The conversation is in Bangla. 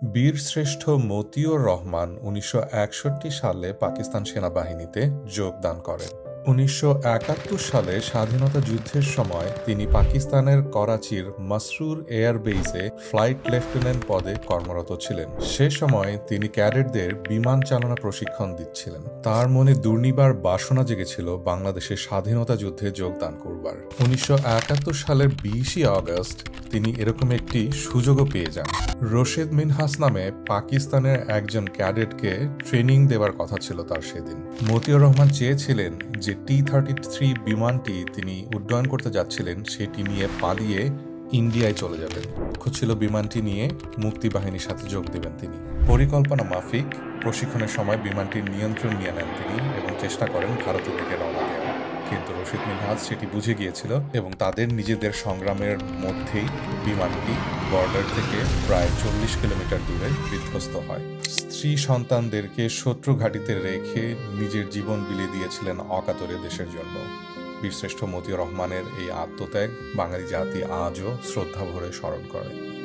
বীরশ্রেষ্ঠ মতিউর রহমান ১৯৬১ সালে পাকিস্তান সেনাবাহিনীতে যোগদান করেন। ১৯৭১ সালে স্বাধীনতা যুদ্ধের সময় তিনি পাকিস্তানের করাচির মাসরুর এয়ার বেইসে ফ্লাইট লেফটেন্যান্ট পদে কর্মরত ছিলেন। সে সময় তিনি ক্যাডেটদের বিমান চালনা প্রশিক্ষণ দিচ্ছিলেন। তার মনে দুর্নিবার বাসনা জেগেছিল বাংলাদেশের স্বাধীনতা যুদ্ধে যোগদান করবার। ১৯৭১ সালের ২০ আগস্ট তিনি এরকম একটি সুযোগও পেয়ে যান। রশিদ মিনহাস নামে পাকিস্তানের একজন ক্যাডেটকে ট্রেনিং দেওয়ার কথা ছিল তার সেদিন। মতিউর রহমান চেয়েছিলেন যে T-33 বিমানটি তিনি উড্ডয়ন করতে যাচ্ছিলেন সেটি নিয়ে পালিয়ে ইন্ডিয়ায় চলে যাবেন। ছিল বিমানটি নিয়ে মুক্তিবাহিনীর সাথে যোগ দেবেন তিনি। পরিকল্পনা মাফিক প্রশিক্ষণের সময় বিমানটির নিয়ন্ত্রণ নিয়ে নেন তিনি এবং চেষ্টা করেন ভারতের দিকে রওনা দেওয়ার। কিন্তু রশিদ মিনহাজ সেটি বুঝে গিয়েছিল এবং তাদের নিজেদের সংগ্রামের মধ্যেই বিমানটি বর্ডার থেকে প্রায় ৪০ কিলোমিটার দূরে বিধ্বস্ত হয়। স্ত্রী সন্তানদেরকে শত্রু ঘাঁটিতে রেখে নিজের জীবন বিলিয়ে দিয়েছিলেন অকাতরে দেশের জন্য। বীরশ্রেষ্ঠ মতিউর রহমানের এই আত্মত্যাগ বাঙালি জাতি আজও শ্রদ্ধা ভরে স্মরণ করে।